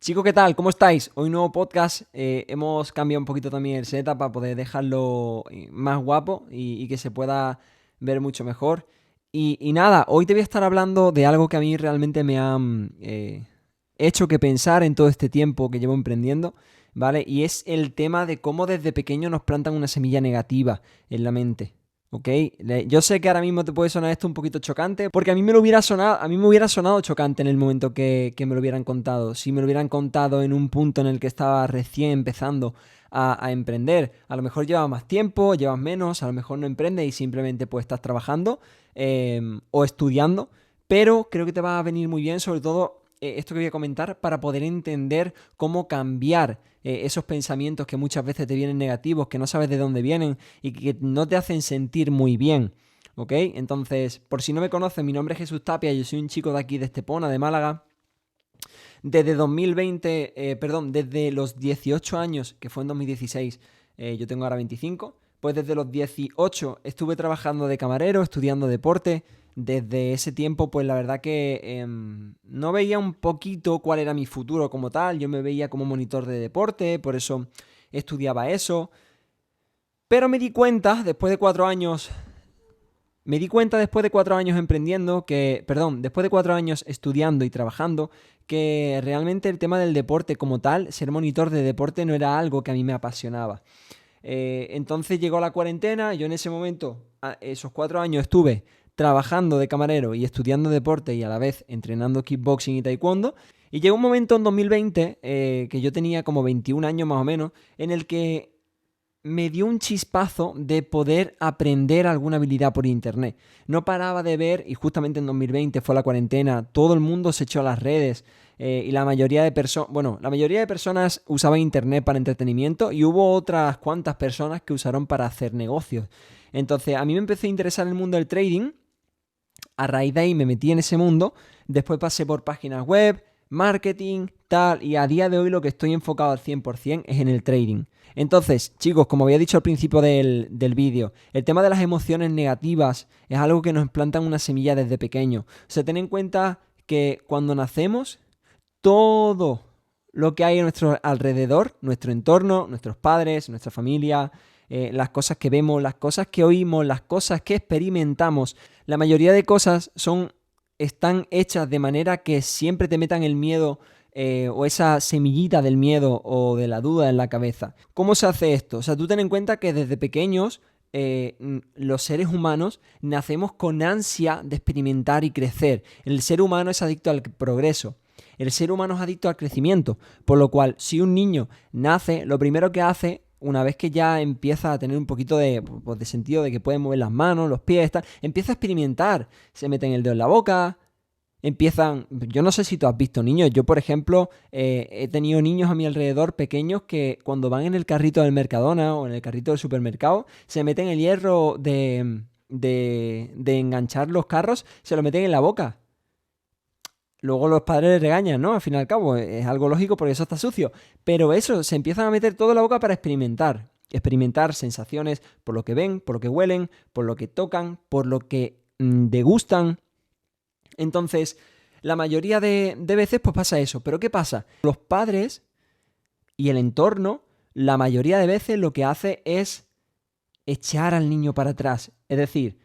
Chicos, ¿qué tal? ¿Cómo estáis? Hoy nuevo podcast. Hemos cambiado un poquito también el setup para poder dejarlo más guapo y que se pueda ver mucho mejor. Y nada, hoy te voy a estar hablando de algo que a mí realmente me ha hecho que pensar en todo este tiempo que llevo emprendiendo, ¿vale? Y es el tema de cómo desde pequeño nos plantan una semilla negativa en la mente. ¿Ok? Yo sé que ahora mismo te puede sonar esto un poquito chocante, porque a mí me hubiera sonado chocante en el momento que me lo hubieran contado. Si me lo hubieran contado en un punto en el que estaba recién empezando a emprender, a lo mejor llevas más tiempo, llevas menos, a lo mejor no emprendes y simplemente pues estás trabajando o estudiando, pero creo que te va a venir muy bien, sobre todo esto que voy a comentar, para poder entender cómo cambiar esos pensamientos que muchas veces te vienen negativos, que no sabes de dónde vienen y que no te hacen sentir muy bien. ¿Ok? Entonces, por si no me conoces, mi nombre es Jesús Tapia, yo soy un chico de aquí de Estepona, de Málaga. Desde 2020, desde los 18 años, que fue en 2016, yo tengo ahora 25, pues desde los 18 estuve trabajando de camarero, estudiando deporte. Desde ese tiempo, pues la verdad que no veía un poquito cuál era mi futuro como tal. Yo me veía como monitor de deporte, por eso estudiaba eso. Pero me di cuenta después de 4 años emprendiendo después de 4 años estudiando y trabajando, que realmente el tema del deporte como tal, ser monitor de deporte no era algo que a mí me apasionaba. Entonces llegó la cuarentena, yo en ese momento, esos 4 años estuve trabajando de camarero y estudiando deporte y a la vez entrenando kickboxing y taekwondo. Y llegó un momento en 2020, que yo tenía como 21 años más o menos, en el que me dio un chispazo de poder aprender alguna habilidad por internet. No paraba de ver, y justamente en 2020 fue la cuarentena, todo el mundo se echó a las redes y la mayoría de personas usaban internet para entretenimiento y hubo otras cuantas personas que usaron para hacer negocios. Entonces a mí me empezó a interesar el mundo del trading. A raíz de ahí me metí en ese mundo, después pasé por páginas web, marketing, tal, y a día de hoy lo que estoy enfocado al 100% es en el trading. Entonces, chicos, como había dicho al principio del vídeo, el tema de las emociones negativas es algo que nos plantan una semilla desde pequeño. O sea, ten en cuenta que cuando nacemos, todo lo que hay a nuestro alrededor, nuestro entorno, nuestros padres, nuestra familia, las cosas que vemos, las cosas que oímos, las cosas que experimentamos, la mayoría de cosas están hechas de manera que siempre te metan el miedo o esa semillita del miedo o de la duda en la cabeza. ¿Cómo se hace esto? O sea, tú ten en cuenta que desde pequeños los seres humanos nacemos con ansia de experimentar y crecer. El ser humano es adicto al progreso. El ser humano es adicto al crecimiento, por lo cual si un niño nace, lo primero que hace, una vez que ya empieza a tener un poquito de sentido de que puede mover las manos, los pies, tal, empieza a experimentar. Se meten el dedo en la boca, yo no sé si tú has visto niños, yo por ejemplo he tenido niños a mi alrededor pequeños que cuando van en el carrito del Mercadona o en el carrito del supermercado, se meten el hierro de enganchar los carros, se lo meten en la boca. Luego los padres les regañan, ¿no? Al fin y al cabo, es algo lógico porque eso está sucio. Pero eso, se empiezan a meter todo en la boca para experimentar. Experimentar sensaciones por lo que ven, por lo que huelen, por lo que tocan, por lo que degustan. Entonces, la mayoría de veces pues pasa eso. Pero ¿qué pasa? Los padres y el entorno, la mayoría de veces lo que hace es echar al niño para atrás. Es decir,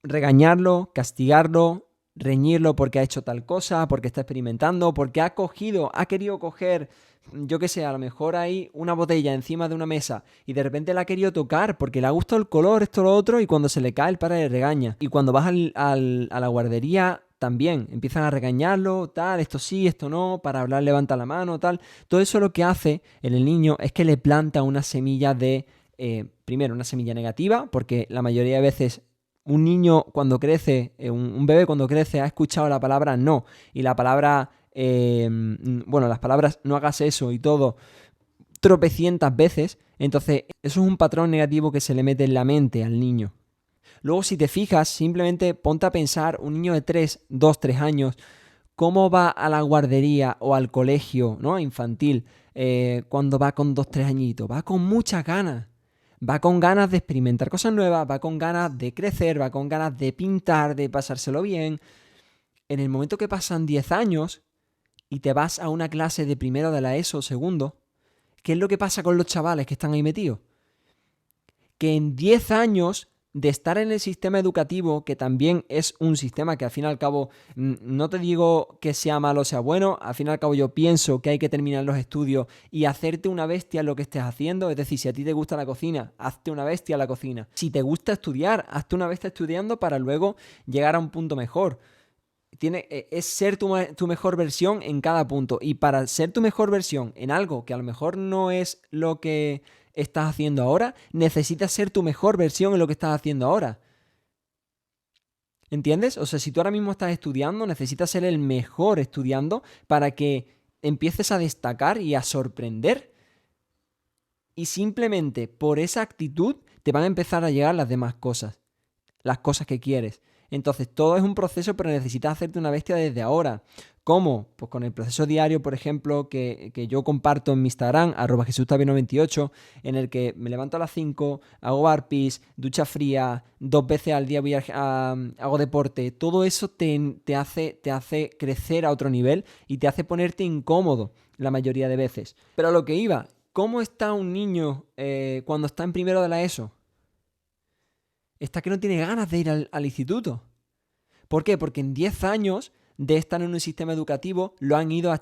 regañarlo, castigarlo, reñirlo porque ha hecho tal cosa, porque está experimentando, porque ha querido coger, yo qué sé, a lo mejor hay una botella encima de una mesa y de repente la ha querido tocar porque le ha gustado el color, esto, lo otro, y cuando se le cae el padre le regaña. Y cuando vas a la guardería también empiezan a regañarlo, tal, esto sí, esto no, para hablar levanta la mano, tal. Todo eso lo que hace en el niño es que le planta una semilla primero, una semilla negativa, porque la mayoría de veces un niño cuando crece, un bebé cuando crece ha escuchado la palabra no y la palabra, las palabras no hagas eso y todo tropecientas veces, entonces eso es un patrón negativo que se le mete en la mente al niño. Luego si te fijas, simplemente ponte a pensar un niño de 3 años, cómo va a la guardería o al colegio, ¿no? Infantil, cuando va con 2, 3 añitos, va con muchas ganas. Va con ganas de experimentar cosas nuevas, va con ganas de crecer, va con ganas de pintar, de pasárselo bien. En el momento que pasan 10 años, y te vas a una clase de primero de la ESO o segundo, ¿qué es lo que pasa con los chavales que están ahí metidos? Que en 10 años de estar en el sistema educativo, que también es un sistema que al fin y al cabo, no te digo que sea malo o sea bueno, al fin y al cabo yo pienso que hay que terminar los estudios y hacerte una bestia en lo que estés haciendo. Es decir, si a ti te gusta la cocina, hazte una bestia en la cocina. Si te gusta estudiar, hazte una bestia estudiando para luego llegar a un punto mejor. Es ser tu mejor versión en cada punto. Y para ser tu mejor versión en algo que a lo mejor no es lo que estás haciendo ahora, necesitas ser tu mejor versión en lo que estás haciendo ahora. ¿Entiendes? O sea, si tú ahora mismo estás estudiando, necesitas ser el mejor estudiando para que empieces a destacar y a sorprender. Y simplemente por esa actitud te van a empezar a llegar las demás cosas. Las cosas que quieres. Entonces, todo es un proceso, pero necesitas hacerte una bestia desde ahora. ¿Cómo? Pues con el proceso diario, por ejemplo, que yo comparto en mi Instagram, @JesusTavio98, en el que me levanto a las 5, hago burpees, ducha fría, 2 veces al día hago deporte. Todo eso te hace crecer a otro nivel y te hace ponerte incómodo la mayoría de veces. Pero a lo que iba, ¿cómo está un niño cuando está en primero de la ESO? Está que no tiene ganas de ir al instituto. ¿Por qué? Porque en 10 años de estar en un sistema educativo lo han ido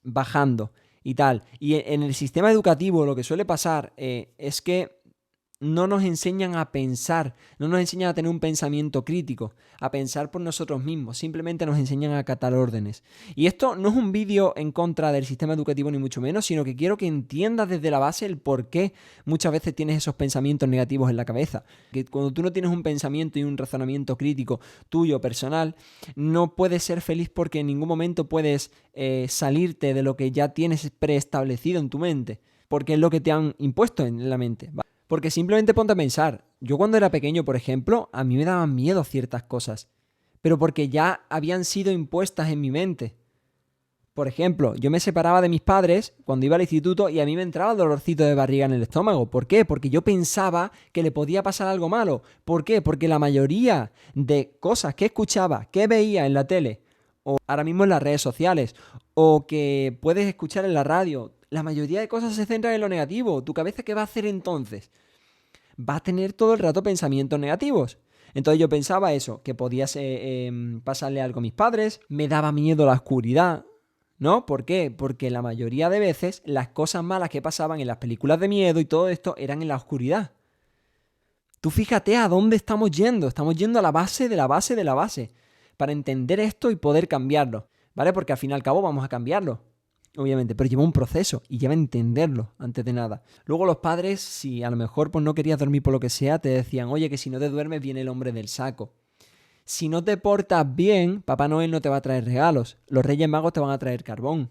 bajando y tal. Y en el sistema educativo lo que suele pasar es que no nos enseñan a pensar, no nos enseñan a tener un pensamiento crítico, a pensar por nosotros mismos, simplemente nos enseñan a acatar órdenes. Y esto no es un vídeo en contra del sistema educativo ni mucho menos, sino que quiero que entiendas desde la base el por qué muchas veces tienes esos pensamientos negativos en la cabeza. Que cuando tú no tienes un pensamiento y un razonamiento crítico tuyo, personal, no puedes ser feliz porque en ningún momento puedes salirte de lo que ya tienes preestablecido en tu mente, porque es lo que te han impuesto en la mente, ¿vale? Porque simplemente ponte a pensar, yo cuando era pequeño, por ejemplo, a mí me daban miedo ciertas cosas, pero porque ya habían sido impuestas en mi mente. Por ejemplo, yo me separaba de mis padres cuando iba al instituto y a mí me entraba el dolorcito de barriga en el estómago. ¿Por qué? Porque yo pensaba que le podía pasar algo malo. ¿Por qué? Porque la mayoría de cosas que escuchaba, que veía en la tele, o ahora mismo en las redes sociales, o que puedes escuchar en la radio, la mayoría de cosas se centran en lo negativo. ¿Tu cabeza qué va a hacer entonces? Va a tener todo el rato pensamientos negativos. Entonces yo pensaba eso, que podía pasarle algo a mis padres, me daba miedo la oscuridad, ¿no? ¿Por qué? Porque la mayoría de veces las cosas malas que pasaban en las películas de miedo y todo esto eran en la oscuridad. Tú fíjate a dónde estamos yendo a la base de la base de la base, para entender esto y poder cambiarlo, ¿vale? Porque al fin y al cabo vamos a cambiarlo, obviamente, pero lleva un proceso y lleva a entenderlo antes de nada. Luego los padres, si a lo mejor pues no querías dormir por lo que sea, te decían, oye, que si no te duermes viene el hombre del saco. Si no te portas bien, Papá Noel no te va a traer regalos, los Reyes Magos te van a traer carbón.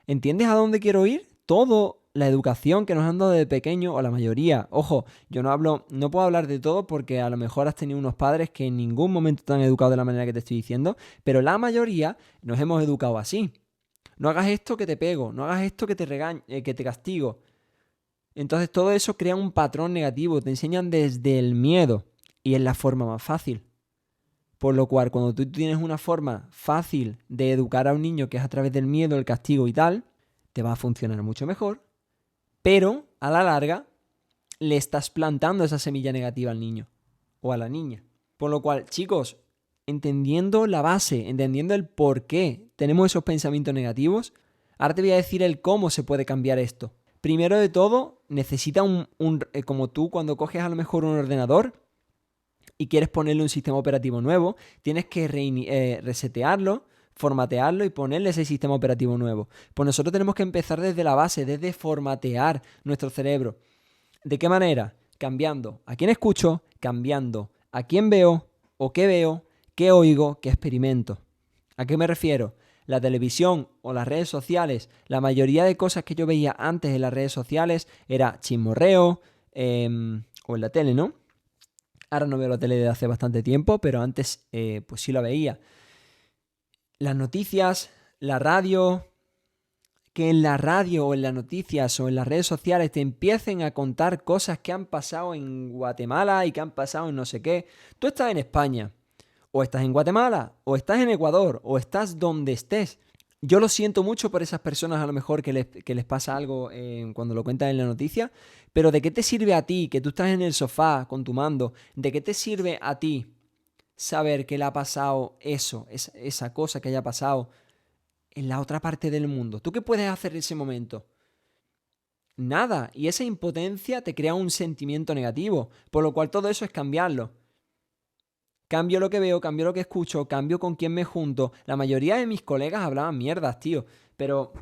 ¿Entiendes a dónde quiero ir? Todo la educación que nos han dado de pequeño, o la mayoría. Ojo, yo no puedo hablar de todo porque a lo mejor has tenido unos padres que en ningún momento te han educado de la manera que te estoy diciendo, pero la mayoría nos hemos educado así. No hagas esto que te pego, no hagas esto que te castigo. Entonces todo eso crea un patrón negativo, te enseñan desde el miedo y es la forma más fácil. Por lo cual, cuando tú tienes una forma fácil de educar a un niño que es a través del miedo, el castigo y tal, te va a funcionar mucho mejor, pero a la larga le estás plantando esa semilla negativa al niño o a la niña. Por lo cual, chicos, entendiendo la base, entendiendo el por qué tenemos esos pensamientos negativos, ahora te voy a decir el cómo se puede cambiar esto. Primero de todo, necesita como tú cuando coges a lo mejor un ordenador y quieres ponerle un sistema operativo nuevo, tienes que resetearlo, formatearlo y ponerle ese sistema operativo nuevo. Pues nosotros tenemos que empezar desde la base, desde formatear nuestro cerebro. ¿De qué manera? Cambiando a quién escucho, cambiando a quién veo o qué oigo, qué experimento. ¿A qué me refiero? La televisión o las redes sociales, la mayoría de cosas que yo veía antes en las redes sociales era chismorreo o en la tele, ¿no? Ahora no veo la tele desde hace bastante tiempo, pero antes pues sí la veía. Las noticias, la radio, que en la radio o en las noticias o en las redes sociales te empiecen a contar cosas que han pasado en Guatemala y que han pasado en no sé qué. Tú estás en España O estás en Guatemala, o estás en Ecuador, o estás donde estés. Yo lo siento mucho por esas personas a lo mejor que les pasa algo cuando lo cuentan en la noticia, pero ¿de qué te sirve a ti que tú estás en el sofá con tu mando? ¿De qué te sirve a ti saber que le ha pasado eso, esa cosa que haya pasado en la otra parte del mundo? ¿Tú qué puedes hacer en ese momento? Nada. Y esa impotencia te crea un sentimiento negativo, por lo cual todo eso es cambiarlo. Cambio lo que veo, cambio lo que escucho, cambio con quién me junto. La mayoría de mis colegas hablaban mierdas, tío. Pero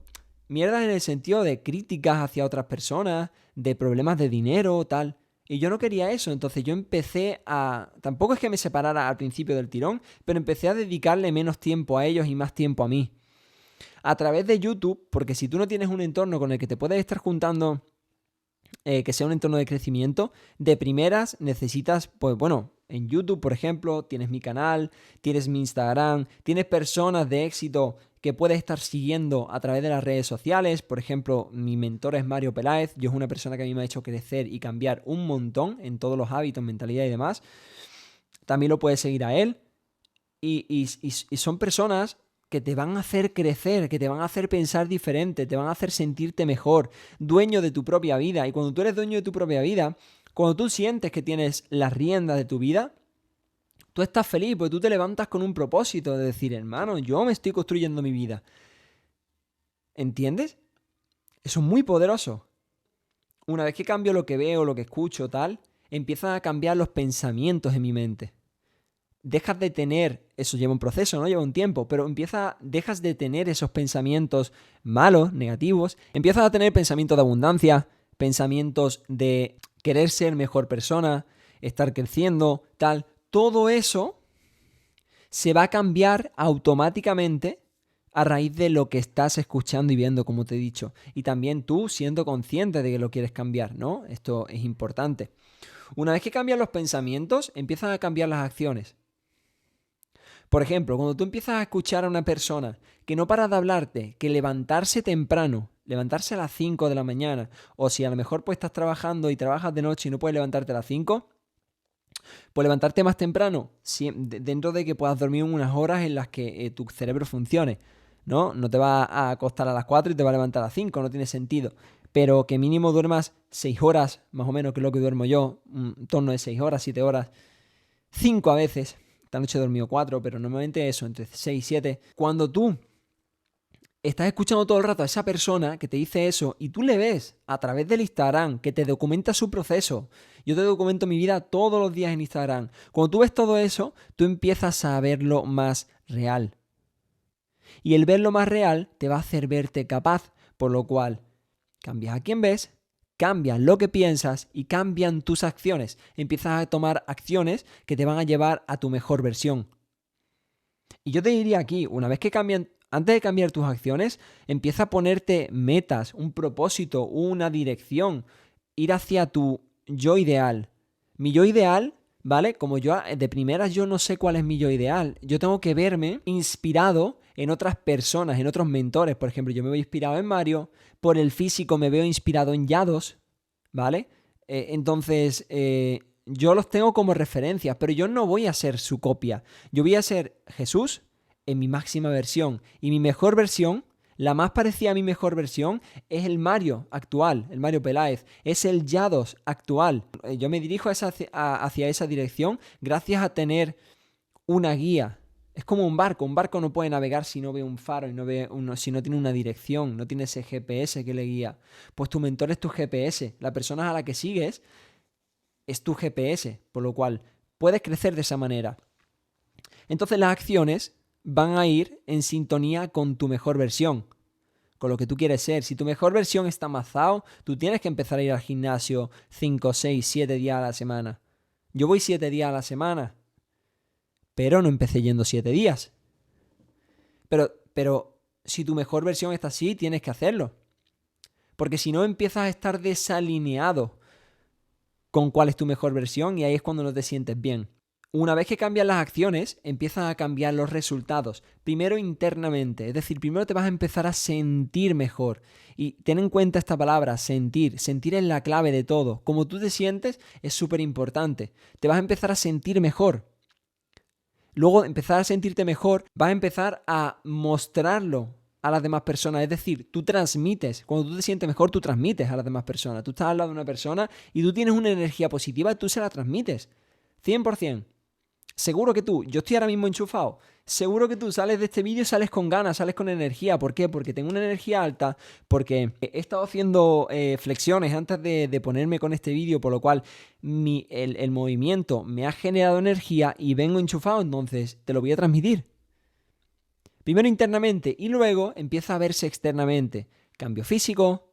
mierdas en el sentido de críticas hacia otras personas, de problemas de dinero, tal. Y yo no quería eso, entonces yo empecé a... Tampoco es que me separara al principio del tirón, pero empecé a dedicarle menos tiempo a ellos y más tiempo a mí. A través de YouTube, porque si tú no tienes un entorno con el que te puedes estar juntando, que sea un entorno de crecimiento, de primeras necesitas, pues bueno, en YouTube, por ejemplo, tienes mi canal, tienes mi Instagram, tienes personas de éxito que puedes estar siguiendo a través de las redes sociales. Por ejemplo, mi mentor es Mario Peláez. Yo es una persona que a mí me ha hecho crecer y cambiar un montón en todos los hábitos, mentalidad y demás. También lo puedes seguir a él. Y son personas que te van a hacer crecer, que te van a hacer pensar diferente, te van a hacer sentirte mejor, dueño de tu propia vida. Y cuando tú eres dueño de tu propia vida, cuando tú sientes que tienes las riendas de tu vida, tú estás feliz porque tú te levantas con un propósito de decir, hermano, yo me estoy construyendo mi vida. ¿Entiendes? Eso es muy poderoso. Una vez que cambio lo que veo, lo que escucho, tal, empiezan a cambiar los pensamientos en mi mente. Dejas de tener, eso lleva un proceso, ¿no? Lleva un tiempo, pero dejas de tener esos pensamientos malos, negativos, empiezas a tener pensamientos de abundancia, pensamientos de querer ser mejor persona, estar creciendo, tal. Todo eso se va a cambiar automáticamente a raíz de lo que estás escuchando y viendo, como te he dicho. Y también tú siendo consciente de que lo quieres cambiar, ¿no? Esto es importante. Una vez que cambian los pensamientos, empiezan a cambiar las acciones. Por ejemplo, cuando tú empiezas a escuchar a una persona que no para de hablarte, que levantarse temprano, levantarse a las 5 de la mañana, o si a lo mejor pues estás trabajando y trabajas de noche y no puedes levantarte a las 5, pues levantarte más temprano, dentro de que puedas dormir unas horas en las que tu cerebro funcione, ¿no? No te va a acostar a las 4 y te va a levantar a las 5, no tiene sentido. Pero que mínimo duermas 6 horas, más o menos, que es lo que duermo yo, en torno de 6 horas, 7 horas, 5 a veces. Esta noche he dormido 4, pero normalmente eso, entre 6 y 7. Cuando tú estás escuchando todo el rato a esa persona que te dice eso y tú le ves a través del Instagram que te documenta su proceso. Yo te documento mi vida todos los días en Instagram. Cuando tú ves todo eso, tú empiezas a verlo más real. Y el verlo más real te va a hacer verte capaz, por lo cual cambias a quién ves, cambias lo que piensas y cambian tus acciones. Empiezas a tomar acciones que te van a llevar a tu mejor versión. Y yo te diría aquí, una vez que cambian, antes de cambiar tus acciones, empieza a ponerte metas, un propósito, una dirección, ir hacia tu yo ideal. Mi yo ideal, ¿vale? Como yo de primeras yo no sé cuál es mi yo ideal. Yo tengo que verme inspirado en otras personas, en otros mentores. Por ejemplo, yo me veo inspirado en Mario, por el físico me veo inspirado en Yados, ¿vale? Entonces, yo los tengo como referencias, pero yo no voy a ser su copia. Yo voy a ser Jesús en mi máxima versión. Y mi mejor versión, la más parecida a mi mejor versión, es el Mario actual, el Mario Peláez. Es el Yados actual. Yo me dirijo hacia esa dirección gracias a tener una guía. Es como un barco. Un barco no puede navegar si no ve un faro y si no tiene una dirección, no tiene ese GPS que le guía. Pues tu mentor es tu GPS. La persona a la que sigues es tu GPS, por lo cual puedes crecer de esa manera. Entonces las acciones van a ir en sintonía con tu mejor versión, con lo que tú quieres ser. Si tu mejor versión está mazado, tú tienes que empezar a ir al gimnasio 5, 6, 7 días a la semana. Yo voy 7 días a la semana, pero no empecé yendo 7 días. Pero si tu mejor versión está así, tienes que hacerlo. Porque si no, empiezas a estar desalineado con cuál es tu mejor versión y ahí es cuando no te sientes bien. Una vez que cambian las acciones, empiezan a cambiar los resultados. Primero internamente, es decir, primero te vas a empezar a sentir mejor. Y ten en cuenta esta palabra, sentir. Sentir es la clave de todo. Como tú te sientes es súper importante. Te vas a empezar a sentir mejor. luego empezar a sentirte mejor, vas a empezar a mostrarlo a las demás personas. Es decir, tú transmites. Cuando tú te sientes mejor, tú transmites a las demás personas. Tú estás al lado de una persona y tú tienes una energía positiva, tú se la transmites. 100%. Seguro que tú, yo estoy ahora mismo enchufado, seguro que tú sales de este vídeo, sales con ganas, sales con energía. ¿Por qué? Porque tengo una energía alta, porque he estado haciendo flexiones antes de ponerme con este vídeo, por lo cual el movimiento me ha generado energía y vengo enchufado, entonces te lo voy a transmitir. Primero internamente y luego empieza a verse externamente. Cambio físico,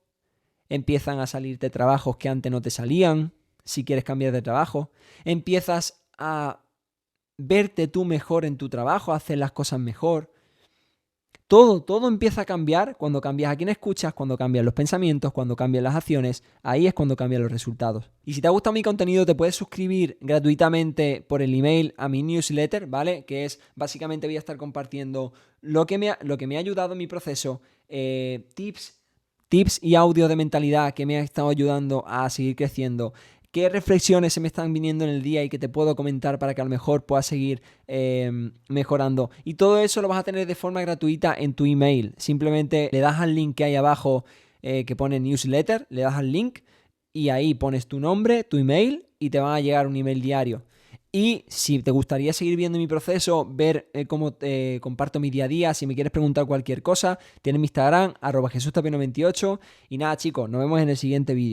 empiezan a salirte trabajos que antes no te salían, si quieres cambiar de trabajo, empiezas a verte tú mejor en tu trabajo, hacer las cosas mejor. Todo empieza a cambiar cuando cambias a quién escuchas, cuando cambian los pensamientos, cuando cambian las acciones. Ahí es cuando cambian los resultados. Y si te ha gustado mi contenido, te puedes suscribir gratuitamente por el email a mi newsletter, ¿vale? Que es, básicamente voy a estar compartiendo lo que me ha ayudado en mi proceso, tips y audio de mentalidad que me ha estado ayudando a seguir creciendo. ¿Qué reflexiones se me están viniendo en el día y que te puedo comentar para que a lo mejor puedas seguir mejorando? Y todo eso lo vas a tener de forma gratuita en tu email. Simplemente le das al link que hay abajo que pone newsletter, le das al link y ahí pones tu nombre, tu email y te va a llegar un email diario. Y si te gustaría seguir viendo mi proceso, ver cómo comparto mi día a día, si me quieres preguntar cualquier cosa, tienes mi Instagram, @JesusTapia98. Y nada, chicos, nos vemos en el siguiente vídeo.